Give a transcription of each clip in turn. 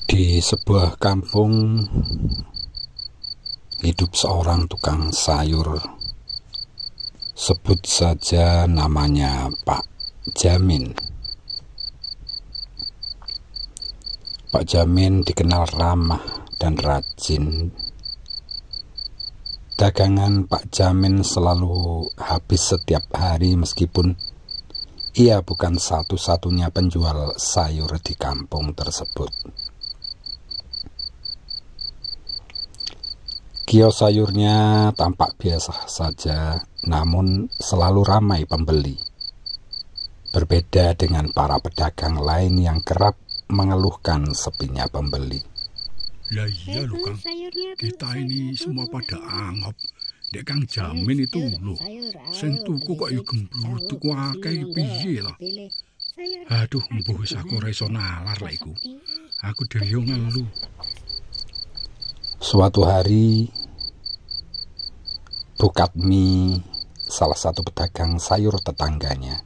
Di sebuah kampung hidup seorang tukang sayur. Sebut saja namanya Pak Jamin. Pak Jamin dikenal ramah dan rajin. Dagangan Pak Jamin selalu habis setiap hari meskipun ia bukan satu-satunya penjual sayur di kampung tersebut. Kios sayurnya tampak biasa saja, namun selalu ramai pembeli. Berbeda dengan para pedagang lain yang kerap mengeluhkan sepinya pembeli. Ya iya loh Kang, kita ini semua pada angop. Dek Kang Jamin itu loh, sing tuku kok ya gembluduk tuku akeh piye lah. Aduh, mbuh wis aku ora iso nalar lah iku. Aku dhewe yo ngelu. Suatu hari, Bu Katmi, salah satu pedagang sayur tetangganya,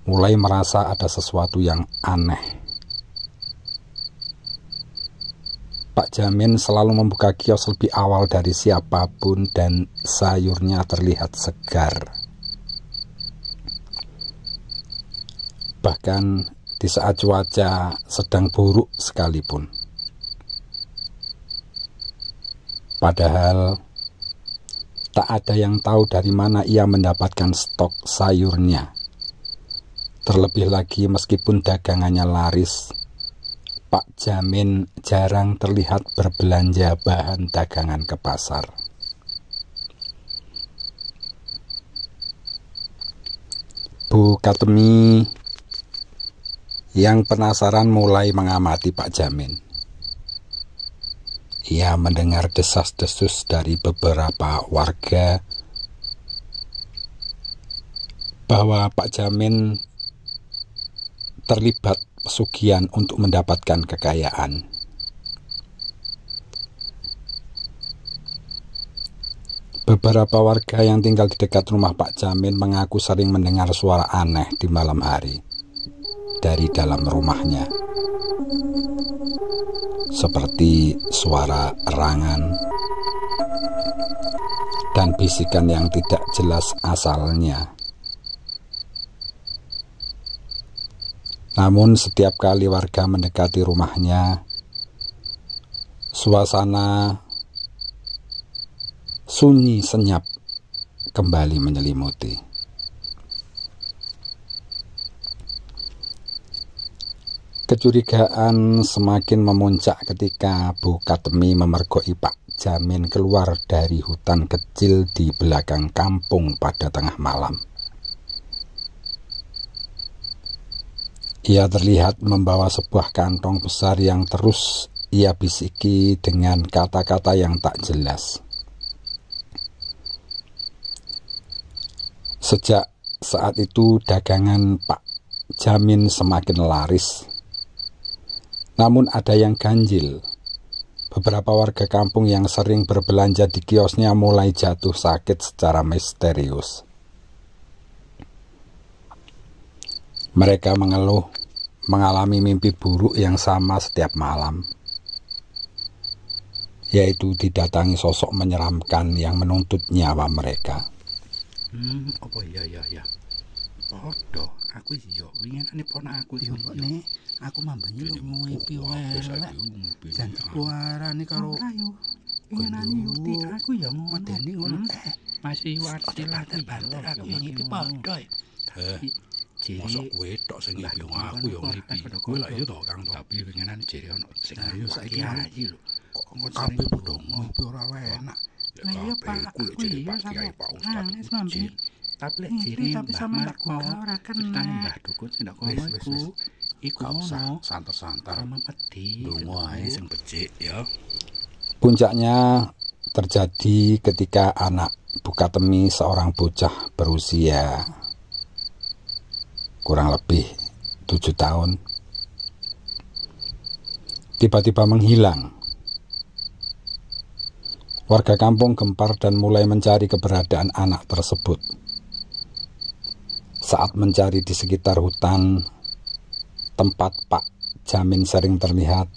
mulai merasa ada sesuatu yang aneh. Pak Jamin selalu membuka kios lebih awal dari siapapun dan sayurnya terlihat segar. Bahkan di saat cuaca sedang buruk sekalipun. Padahal tak ada yang tahu dari mana ia mendapatkan stok sayurnya. Terlebih lagi meskipun dagangannya laris, Pak Jamin jarang terlihat berbelanja bahan dagangan ke pasar. Bu Katmi yang penasaran mulai mengamati Pak Jamin. Ia mendengar desas-desus dari beberapa warga bahwa Pak Jamin terlibat pesugihan untuk mendapatkan kekayaan. Beberapa warga yang tinggal di dekat rumah Pak Jamin mengaku sering mendengar suara aneh di malam hari dari dalam rumahnya, seperti suara erangan dan bisikan yang tidak jelas asalnya. Namun setiap kali warga mendekati rumahnya, suasana sunyi senyap kembali menyelimuti. Kecurigaan semakin memuncak ketika Bu Katmi memergoki Pak Jamin keluar dari hutan kecil di belakang kampung pada tengah malam. Ia terlihat membawa sebuah kantong besar yang terus ia bisiki dengan kata-kata yang tak jelas. Sejak saat itu dagangan Pak Jamin semakin laris. Namun ada yang ganjil. Beberapa warga kampung yang sering berbelanja di kiosnya mulai jatuh sakit secara misterius. Mereka mengeluh mengalami mimpi buruk yang sama setiap malam, yaitu didatangi sosok menyeramkan yang menuntut nyawa mereka. Apa ya. Podo, aku yo winginane ponak aku yo nek aku mambengi lu ngipi wae. Jan kuarane karo ayo. Winginane yuti aku yo medeni ngono. Masih wati lati banter aku ngipi podo. Mosok kowe tok sing ngipi aku yo ngipi. Kowe lak yo to Kang, tapi winginane jere ono sing ayo saiki ayi lho. Kok kabeh padha ngipi ora enak. Lah iya Pak, aku jere pasti kaya Pak Ustaz. Tapi lek jiri tapi sama Marco ora kena Mbah Dukun sing ndak kono iku ngono santer-santer memedi lunga ae sing becik ya. Puncaknya terjadi ketika anak Bu Katmi, seorang bocah berusia kurang lebih 7 tahun, tiba-tiba menghilang. Warga kampung gempar dan mulai mencari keberadaan anak tersebut. Saat mencari di sekitar hutan tempat Pak Jamin sering terlihat.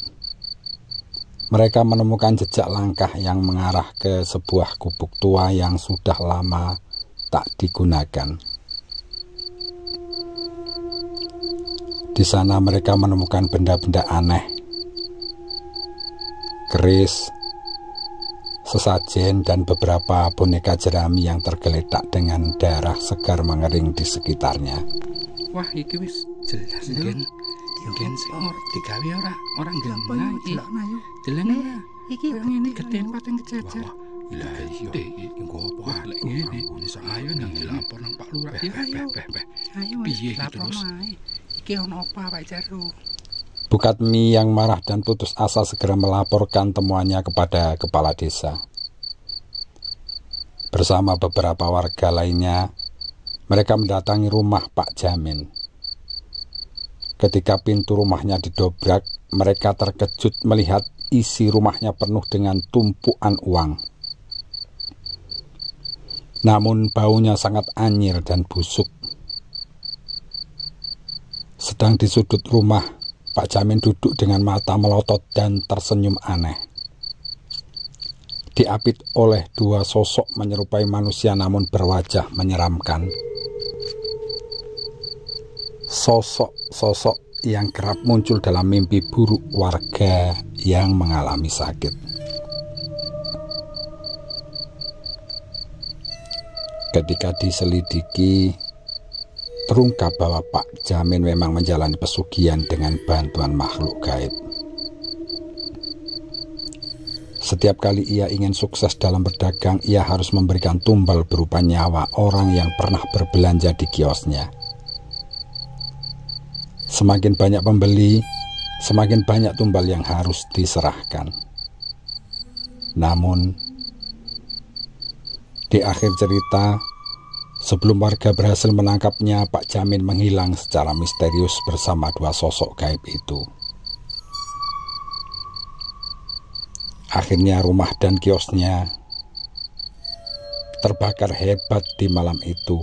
Mereka menemukan jejak langkah yang mengarah ke sebuah gubuk tua yang sudah lama tak digunakan. Di sana mereka menemukan benda-benda aneh, keris, sesajen, dan beberapa boneka jerami yang tergeletak dengan darah segar mengering di sekitarnya. Wah, iki wis jelas gen. Gen sing digawe orang genah iki. Deleng iki ngene geden pating kececer. Lah iki engko apa lek ngene. Ayo nang dilapor nang Pak Lurah. Ayo piye terus? Iki ono apa Pak Jaru? Bukatmi yang marah dan putus asa segera melaporkan temuannya kepada kepala desa. Bersama beberapa warga lainnya, mereka mendatangi rumah Pak Jamin. Ketika pintu rumahnya didobrak, mereka terkejut melihat isi rumahnya penuh dengan tumpuan uang. Namun baunya sangat anyir dan busuk. Sedang di sudut rumah, Pak Jamin duduk dengan mata melotot dan tersenyum aneh. Diapit oleh dua sosok menyerupai manusia namun berwajah menyeramkan. Sosok-sosok yang kerap muncul dalam mimpi buruk warga yang mengalami sakit. Ketika diselidiki, terungkap bahwa Pak Jamin memang menjalani pesugihan dengan bantuan makhluk gaib. Setiap kali ia ingin sukses dalam berdagang, ia harus memberikan tumbal berupa nyawa orang yang pernah berbelanja di kiosnya. Semakin banyak pembeli, semakin banyak tumbal yang harus diserahkan. Namun, di akhir cerita, sebelum warga berhasil menangkapnya, Pak Jamin menghilang secara misterius bersama dua sosok gaib itu. Akhirnya rumah dan kiosnya terbakar hebat di malam itu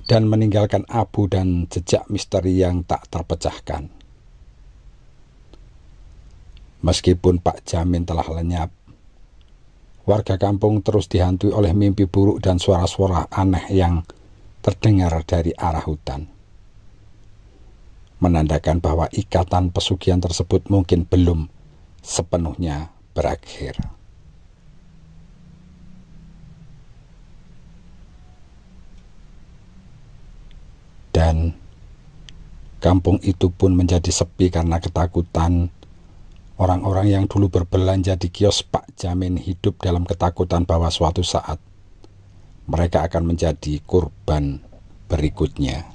dan meninggalkan abu dan jejak misteri yang tak terpecahkan. Meskipun Pak Jamin telah lenyap, warga kampung terus dihantui oleh mimpi buruk dan suara-suara aneh yang terdengar dari arah hutan. Menandakan bahwa ikatan pesugihan tersebut mungkin belum sepenuhnya berakhir. Dan kampung itu pun menjadi sepi karena ketakutan. Orang-orang yang dulu berbelanja di kios Pak Jamin hidup dalam ketakutan bahwa suatu saat mereka akan menjadi korban berikutnya.